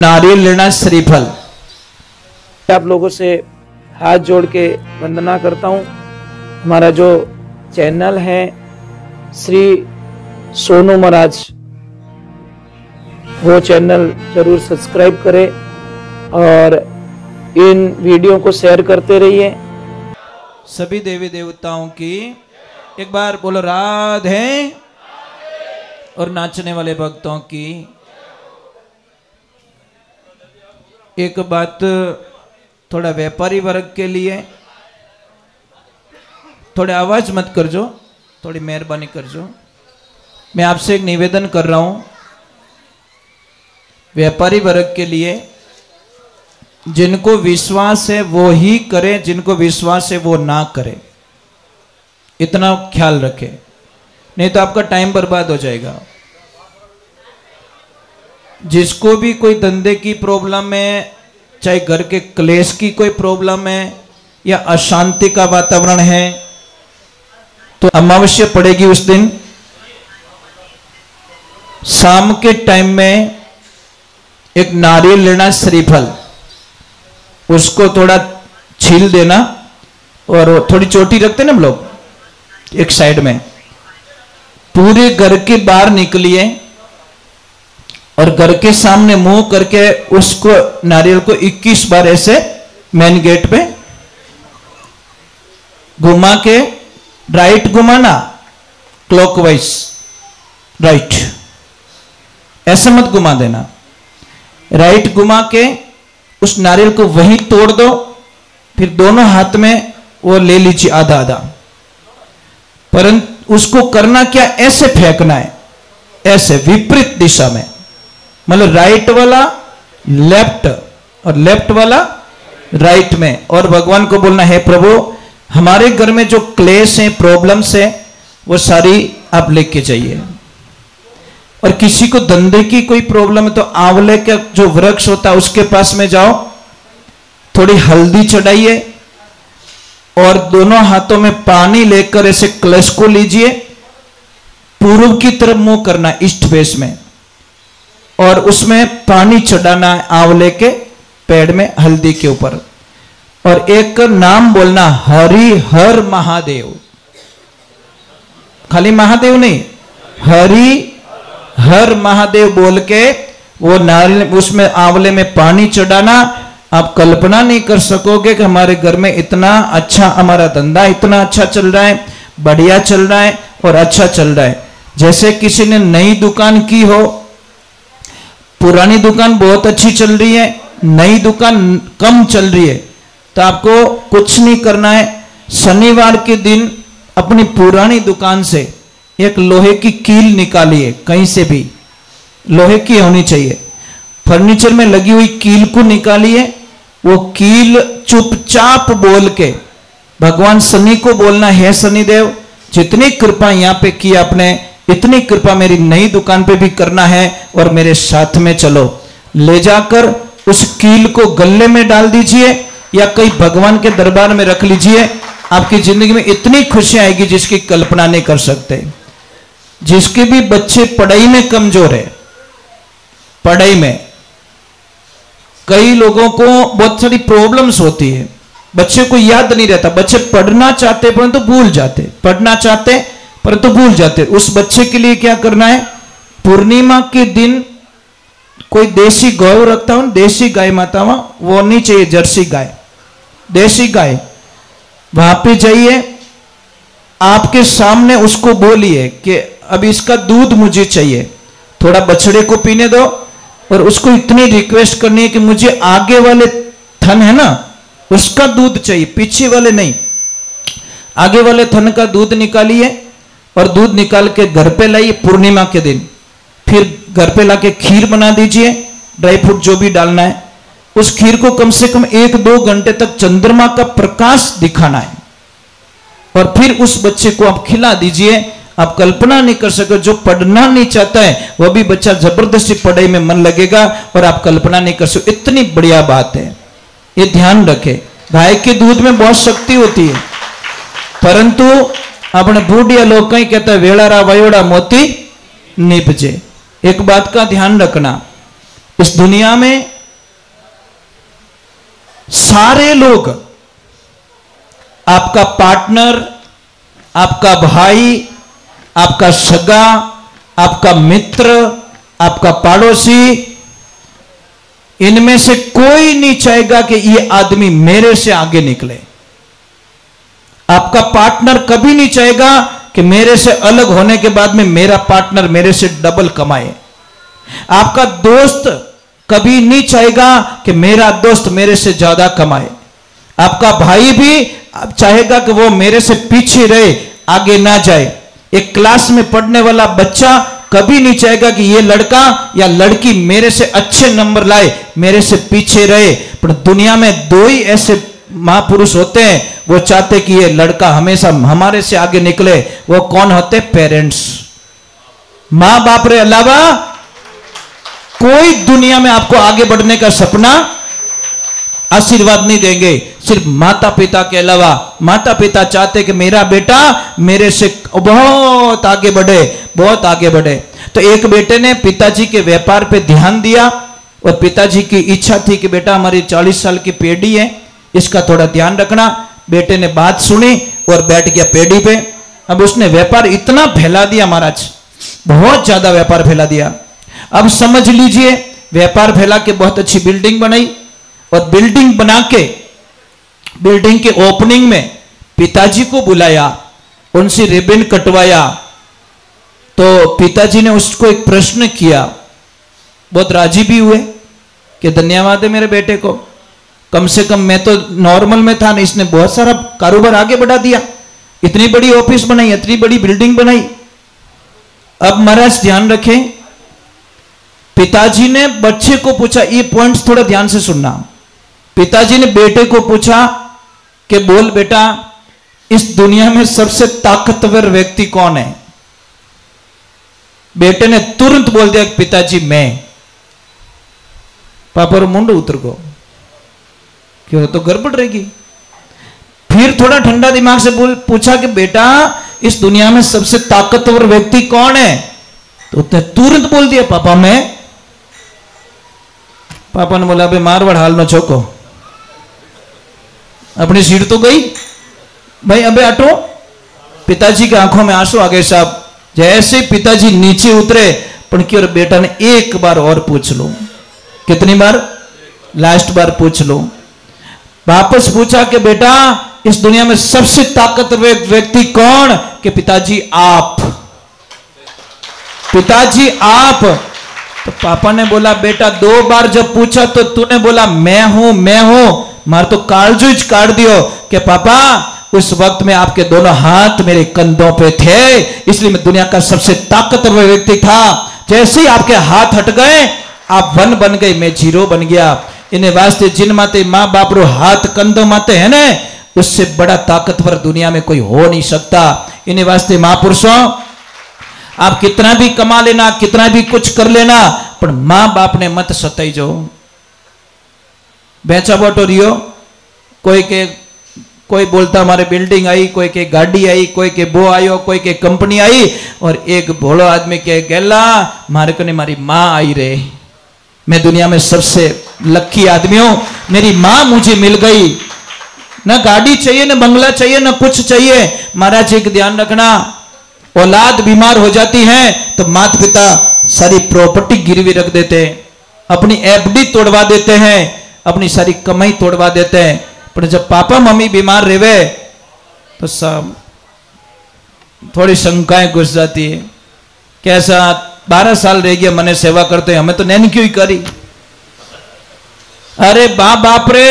नारियल लेना श्रीफल। आप लोगों से हाथ जोड़ के वंदना करता हूँ। हमारा जो चैनल है श्री सोनू महाराज, वो चैनल जरूर सब्सक्राइब करें और इन वीडियो को शेयर करते रहिए। सभी देवी देवताओं की एक बार बोलो राधे, और नाचने वाले भक्तों की। एक बात थोड़ा व्यापारी वर्ग के लिए, थोड़े आवाज मत कर जो, थोड़ी मेहरबानी कर जो। मैं आपसे एक निवेदन कर रहा हूं व्यापारी वर्ग के लिए, जिनको विश्वास है वो ही करे, जिनको विश्वास है वो ना करे। इतना ख्याल रखे, नहीं तो आपका टाइम बर्बाद हो जाएगा। जिसको भी कोई धंधे की प्रॉब्लम है, चाहे घर के क्लेश की कोई प्रॉब्लम है या अशांति का वातावरण है, तो अमावस्या पड़ेगी उस दिन शाम के टाइम में एक नारियल लेना श्रीफल, उसको थोड़ा छील देना और थोड़ी चोटी रखते ना हम लोग एक साइड में, पूरे घर के बाहर निकलिए और घर के सामने मुंह करके उसको नारियल को 21 बार ऐसे मेन गेट पे घुमा के, राइट घुमाना, क्लॉकवाइज राइट, ऐसे मत घुमा देना, राइट घुमा के उस नारियल को वहीं तोड़ दो। फिर दोनों हाथ में वो ले लीजिए आधा आधा, परंतु उसको करना क्या, ऐसे फेंकना है, ऐसे विपरीत दिशा में, मतलब राइट वाला लेफ्ट और लेफ्ट वाला राइट में। और भगवान को बोलना है प्रभु हमारे घर में जो क्लेश है, प्रॉब्लम्स है, वो सारी आप लेके जाइए। और किसी को धंधे की कोई प्रॉब्लम है तो आंवले का जो वृक्ष होता है उसके पास में जाओ, थोड़ी हल्दी चढ़ाइए और दोनों हाथों में पानी लेकर ऐसे कलश को लीजिए, पूर्व की तरफ मुंह करना ईस्ट फेस में, और उसमें पानी चढ़ाना है आंवले के पेड़ में हल्दी के ऊपर, और एक नाम बोलना हरि हर महादेव। खाली महादेव नहीं, हरि हर महादेव बोल के वो नारियल उसमें आंवले में पानी चढ़ाना। आप कल्पना नहीं कर सकोगे कि हमारे घर में इतना अच्छा, हमारा धंधा इतना अच्छा चल रहा है, बढ़िया चल रहा है और अच्छा चल रहा है। जैसे किसी ने नई दुकान की हो, पुरानी दुकान बहुत अच्छी चल रही है, नई दुकान कम चल रही है, तो आपको कुछ नहीं करना है। शनिवार के दिन अपनी पुरानी दुकान से एक लोहे की कील निकालिए, कहीं से भी लोहे की होनी चाहिए, फर्नीचर में लगी हुई कील को निकालिए। वो कील चुपचाप बोल के भगवान शनि को बोलना है, शनिदेव जितनी कृपा यहां पे की आपने, इतनी कृपा मेरी नई दुकान पे भी करना है और मेरे साथ में चलो। ले जाकर उस कील को गले में डाल दीजिए या कहीं भगवान के दरबार में रख लीजिए। आपकी जिंदगी में इतनी खुशी आएगी जिसकी कल्पना नहीं कर सकते। जिसके भी बच्चे पढ़ाई में कमजोर है, पढ़ाई में कई लोगों को बहुत सारी प्रॉब्लम्स होती है, बच्चे को याद नहीं रहता, बच्चे पढ़ना चाहते परंतु भूल जाते, पढ़ना चाहते परंतु भूल जाते। उस बच्चे के लिए क्या करना है, पूर्णिमा के दिन कोई देसी गौ रखता हूं, देसी गाय माता वो नहीं चाहिए, जर्सी गाय, देसी गाय, वहां पे जाइए, आपके सामने उसको बोलिए कि अब इसका दूध मुझे चाहिए, थोड़ा बछड़े को पीने दो, और उसको इतनी रिक्वेस्ट करनी है कि मुझे आगे वाले थन है ना उसका दूध चाहिए, पीछे वाले नहीं, आगे वाले थन का दूध निकालिए और दूध निकाल के घर पे लाइए पूर्णिमा के दिन। फिर घर पे लाके खीर बना दीजिए, ड्राई फ्रूट जो भी डालना है, उस खीर को कम से कम 1-2 घंटे तक चंद्रमा का प्रकाश दिखाना है और फिर उस बच्चे को आप खिला दीजिए। आप कल्पना नहीं कर सके, जो पढ़ना नहीं चाहता है वह भी बच्चा जबरदस्ती पढ़ाई में मन लगेगा और आप कल्पना नहीं कर सकते। इतनी बढ़िया बात है, ये ध्यान रखें। गाय के दूध में बहुत शक्ति होती है, परंतु अपने बूढ़िया लोग कहीं कहता है वेड़ारा वयोड़ा मोती निपजे। एक बात का ध्यान रखना, इस दुनिया में सारे लोग, आपका पार्टनर, आपका भाई, आपका सगा, आपका मित्र, आपका पड़ोसी, इनमें से कोई नहीं चाहेगा कि ये आदमी मेरे से आगे निकले। आपका पार्टनर कभी नहीं चाहेगा कि मेरे से अलग होने के बाद में मेरा पार्टनर मेरे से डबल कमाए। आपका दोस्त कभी नहीं चाहेगा कि मेरा दोस्त मेरे से ज्यादा कमाए। आपका भाई भी चाहेगा कि वो मेरे से पीछे रहे, आगे ना जाए। एक क्लास में पढ़ने वाला बच्चा कभी नहीं चाहेगा कि ये लड़का या लड़की मेरे से अच्छे नंबर लाए, मेरे से पीछे रहे। पर दुनिया में दो ही ऐसे महापुरुष होते हैं, वो चाहते कि ये लड़का हमेशा हमारे से आगे निकले। वो कौन होते? पेरेंट्स। मां बाप रे अलावा कोई दुनिया में आपको आगे बढ़ने का सपना, आशीर्वाद नहीं देंगे। सिर्फ माता पिता के अलावा। माता पिता चाहते कि मेरा बेटा मेरे से बहुत आगे बढ़े, बहुत आगे बढ़े। तो एक बेटे ने पिताजी के व्यापार पे ध्यान दिया और पिताजी की इच्छा थी कि बेटा हमारी 40 साल की पेढ़ी है, इसका थोड़ा ध्यान रखना। बेटे ने बात सुनी और बैठ गया पेढ़ी पे। अब उसने व्यापार इतना फैला दिया महाराज, बहुत ज्यादा व्यापार फैला दिया। अब समझ लीजिए, व्यापार फैला के बहुत अच्छी बिल्डिंग बनाई और बिल्डिंग बना के बिल्डिंग के ओपनिंग में पिताजी को बुलाया, उनसे रिबन कटवाया। तो पिताजी ने उसको एक प्रश्न किया, बहुत राजी भी हुए कि धन्यवाद है मेरे बेटे को, कम से कम मैं तो नॉर्मल में था, इसने बहुत सारा कारोबार आगे बढ़ा दिया, इतनी बड़ी ऑफिस बनाई, इतनी बड़ी बिल्डिंग बनाई। अब महाराज ध्यान रखें, पिताजी ने बच्चे को पूछा, ये पॉइंट्स थोड़ा ध्यान से सुनना। पिताजी ने बेटे को पूछा कि बोल बेटा, इस दुनिया में सबसे ताकतवर व्यक्ति कौन है? बेटे ने तुरंत बोल दिया पिताजी मैं। पापा रो मुंड उतर को, क्यों? तो गड़बड़ रहेगी। फिर थोड़ा ठंडा दिमाग से पूछा कि बेटा इस दुनिया में सबसे ताकतवर व्यक्ति कौन है? तो उसने तुरंत बोल दिया पापा मैं। पापा ने बोला, अबे मारवाड़ हाल न छोको, अपनी सीट तो गई भाई, अबे हटो। पिताजी की आंखों में आंसू आ गए साहब। जैसे पिताजी नीचे उतरे, पर क्यों बेटा ने एक बार और पूछ लो। कितनी बार? लास्ट बार पूछ लो। वापस पूछा कि बेटा इस दुनिया में सबसे ताकतवर व्यक्ति कौन? कि पिताजी आप। पिताजी आप। तो पापा ने बोला, बेटा 2 बार जब पूछा तो तूने बोला मैं हूं मैं हूं, मार तो कालजूज काट दियो कि पापा उस वक्त में आपके दोनों हाथ मेरे कंधों पे थे, इसलिए मैं दुनिया का सबसे ताकतवर व्यक्ति था। जैसे ही आपके हाथ हट गए आप 1 बन गए, मैं 0 बन गया। इन्हें वास्ते जिन माते मां बाप रो हाथ कंधों माते है ना, उससे बड़ा ताकतवर दुनिया में कोई हो नहीं सकता। इन्हें वास्ते महापुरुषों, आप कितना भी कमा लेना, कितना भी कुछ कर लेना, पर मां बाप ने मत सताई जो। बेचा बोटो रियो, कोई बोलता हमारे बिल्डिंग आई, कोई के गाड़ी आई, कोई के बो आयो, कोई के कंपनी आई, और एक भोलो आदमी के गेला मारे को ने मारी मां आई रे, मैं दुनिया में सबसे लकी आदमी हूं, मेरी मां मुझे मिल गई। ना गाड़ी चाहिए, ना बंगला चाहिए, ना कुछ चाहिए। महाराज एक ध्यान रखना, औलाद बीमार हो जाती है तो माता पिता सारी प्रॉपर्टी गिरवी रख देते हैं, अपनी एफडी तोड़वा देते हैं, अपनी सारी कमाई तोड़वा देते हैं। पर जब पापा मम्मी बीमार रहे तो सब थोड़ी शंकाएं घुस जाती है। कैसा 12 साल रह गया मने सेवा करते, हमें तो नैन क्यों ही करी। अरे बाप रे,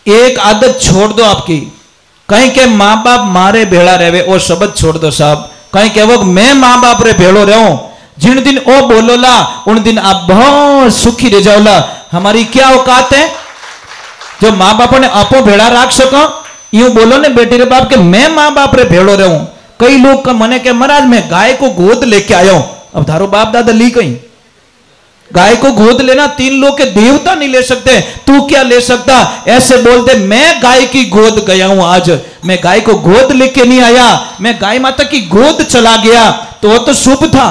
एक आदत छोड़ दो आपकी। कहीं के माँ बाप मारे भेड़ा रहे वो शब्द छोड़ दो साहब। कहीं के वो मैं माँ बाप रे भेड़ो रहूं, जिन दिन ओ बोलोला उन दिन आप बहुत सुखी रह जाओला। हमारी क्या औकात है जो माँ बाप ने आपो भेड़ा राख सको? यूं बोलो ने बेटी रे बाप के मैं माँ बाप रे भेड़ो रहूं। कई लोग का मने के महाराज मैं गाय को गोद लेके आया हूं। अब धारो बाप दादा ली कहीं गाय को गोद लेना 3 लोग के देवता नहीं ले सकते, तू क्या ले सकता? ऐसे बोलते मैं गाय की गोद गया हूं, आज मैं गाय को गोद लेके नहीं आया, मैं गाय माता की गोद चला गया, तो वो तो शुभ था।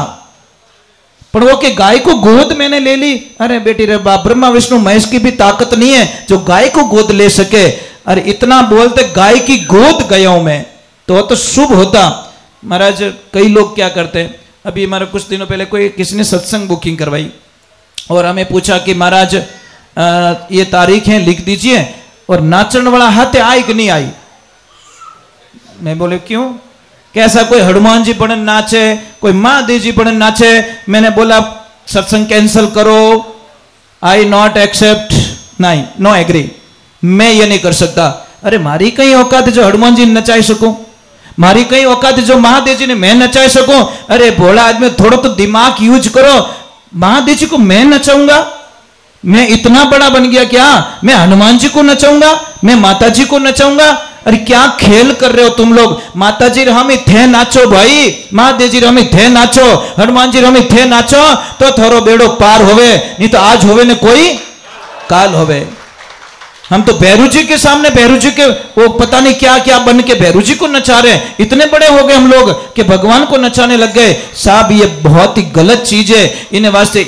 पर वो कि गाय को गोद मैंने ले ली। अरे बेटी रे बाप, ब्रह्मा विष्णु महेश की भी ताकत नहीं है जो गाय को गोद ले सके। अरे इतना बोलते गाय की गोद गया हूं मैं, तो शुभ होता। महाराज कई लोग क्या करते हैं, अभी हमारे कुछ दिनों पहले कोई किसी ने सत्संग बुकिंग करवाई और हमें पूछा कि महाराज ये तारीख है लिख दीजिए, और नाचने वाला हाथ आई कि नहीं आई। मैं बोले क्यों, कैसा कोई हनुमान जी पढ़न नाचे, कोई महादेव जी पढ़न नाचे। मैंने बोला सत्संग कैंसिल करो, आई नॉट एक्सेप्ट, नहीं नो एग्री, मैं ये नहीं कर सकता। अरे मारी कई औकात जो हनुमान जी नचाई सकूं, मारी कई औकात जो महादेव जी ने मैं नचाई सकूं। अरे भोला आदमी थोड़ा तो दिमाग यूज करो, महादेव जी को मैं नचाऊंगा, मैं इतना बड़ा बन गया क्या, मैं हनुमान जी को नचाऊंगा, मैं माता जी को नचाऊंगा। अरे क्या खेल कर रहे हो तुम लोग। माता जी हम थे नाचो भाई, महादेव जी हम थे नाचो, हनुमान जी हम थे नाचो, तो थारो बेड़ो पार होवे, नहीं तो आज होवे ने कोई काल होवे। हम तो भैरू जी के सामने, भैरू जी के वो पता नहीं क्या क्या बन के भैरू जी को नचा रहे हैं। इतने बड़े हो गए हम लोग कि भगवान को नचाने लग गए। साहब ये बहुत ही गलत चीज है, इन्हें वास्ते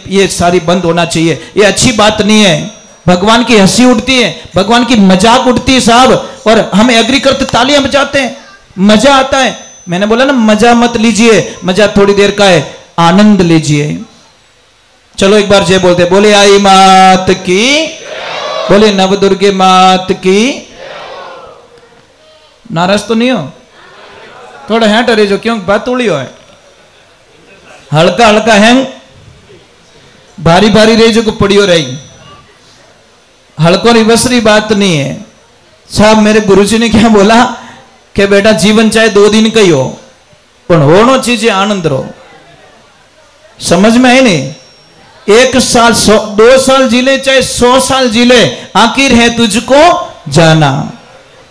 ये सारी बंद होना चाहिए, ये अच्छी बात नहीं है। भगवान की हंसी उड़ती है, भगवान की मजाक उड़ती है साहब, और हम एग्री करते तालियां बजाते हैं, मजा आता है। मैंने बोला ना मजा मत लीजिए, मजा थोड़ी देर का है, आनंद लीजिए। चलो एक बार जय बोलते, बोले आई मात की, बोले नवदुर्गे मात की। नाराज तो नहीं हो, थोड़ा हैंट अरे जो क्यों बात उड़ी हो है, हल्का हल्का हैंग, भारी भारी रेजो को पड़ी हो रही, हल्को रिवसरी बात नहीं है। साहब मेरे गुरुजी ने क्या बोला कि बेटा जीवन चाहे 2 दिन का ही हो, पर होनो चीजें आनंद रो। समझ में आई नहीं, 1 साल 2 साल जी ले चाहे 100 साल जी ले, आखिर है तुझको जाना,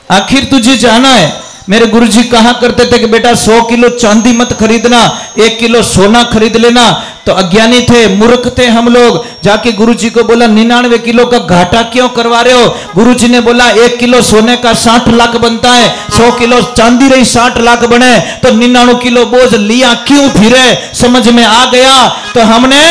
आखिर तुझे जाना है। मेरे गुरुजी कहा करते थे कि बेटा 100 किलो चांदी मत खरीदना, 1 किलो सोना खरीद लेना। तो अज्ञानी थे, मूर्ख थे हम लोग। जाके गुरुजी को बोला 99 किलो का घाटा क्यों करवा रहे हो। गुरुजी ने बोला 1 किलो सोने का 60 लाख बनता है, 100 किलो चांदी रही 60 लाख बने, तो 99 किलो बोझ लिया क्यों फिरे। समझ में आ गया। तो हमने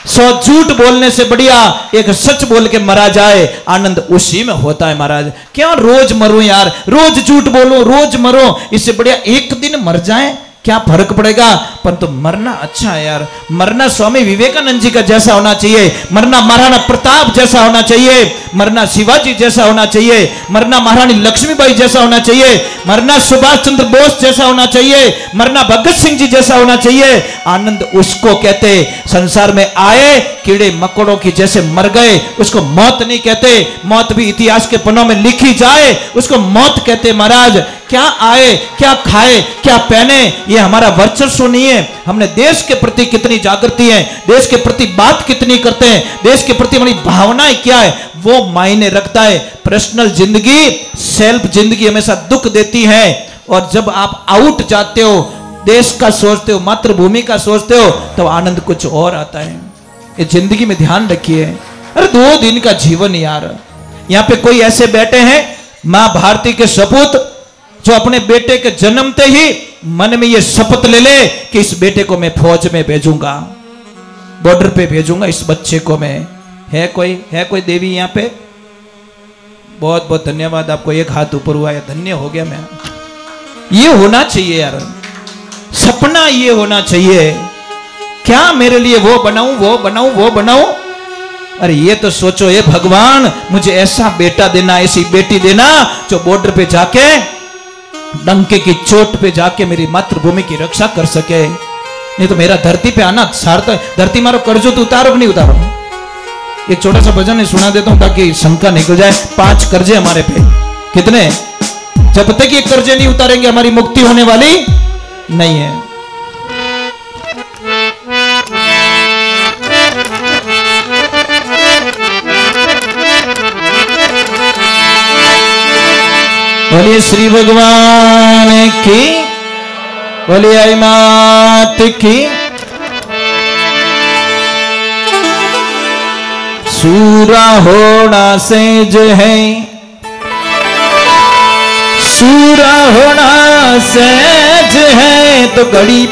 100 झूठ बोलने से बढ़िया एक सच बोल के मरा जाए, आनंद उसी में होता है महाराज। क्यों रोज मरूं यार, रोज झूठ बोलूं, रोज मरो, इससे बढ़िया एक दिन मर जाए, क्या फर्क पड़ेगा। पर तो मरना अच्छा है यार, मरना स्वामी विवेकानंद जी का जैसा होना चाहिए, मरना महाराणा प्रताप जैसा होना चाहिए, मरना शिवाजी जैसा होना चाहिए, मरना महारानी लक्ष्मीबाई जैसा होना चाहिए, मरना सुभाष चंद्र बोस जैसा होना चाहिए, मरना भगत सिंह जी जैसा होना चाहिए। आनंद उसको कहते, संसार में आए कीड़े मकोड़ों की जैसे मर गए, उसको मौत नहीं कहते। मौत भी इतिहास के पन्नों में लिखी जाए, उसको मौत कहते महाराज। क्या आए, क्या खाए, क्या पहने, ये हमारा वर्चस्व नहीं है। हमने देश के प्रति कितनी जागृति है, देश के प्रति बात कितनी करते हैं, देश के प्रति हमारी भावनाएं क्या है, वो मायने रखता है। पर्सनल जिंदगी, सेल्फ जिंदगी हमेशा दुख देती है। और जब आप आउट जाते हो, देश का सोचते हो, मातृभूमि का सोचते हो, तो आनंद कुछ और आता है। ये जिंदगी में ध्यान रखिए। अरे 2 दिन का जीवन यार। यहाँ पे कोई ऐसे बैठे हैं मां भारती के सपूत, जो अपने बेटे के जन्मते ही मन में ये शपथ ले ले कि इस बेटे को मैं फौज में भेजूंगा, बॉर्डर पे भेजूंगा इस बच्चे को मैं। है कोई देवी यहाँ पे? बहुत बहुत धन्यवाद आपको, एक हाथ ऊपर हुआ है, धन्य हो गया मैं। ये होना चाहिए यार, सपना ये होना चाहिए। क्या मेरे लिए वो बनाऊं, वो बनाऊं, वो बनाऊं। अरे ये तो सोचो, ये भगवान मुझे ऐसा बेटा देना, ऐसी बेटी देना जो बॉर्डर पे जाके डंके की चोट पे जाके मेरी मातृभूमि की रक्षा कर सके। नहीं तो मेरा धरती पे आना सार्थक। धरती मारो कर्जो तो उतारो नहीं उतारो। एक छोटा सा भजन सुना देता हूं ताकि शंका निकल जाए। 5 कर्जे हमारे पे, कितने? जब तक ये कर्जे नहीं उतारेंगे हमारी मुक्ति होने वाली नहीं है। बोलिए श्री भगवान की, बोलिए आई मात की। सूरा होना सेज है, सूरा होना सहज है, तो घड़ी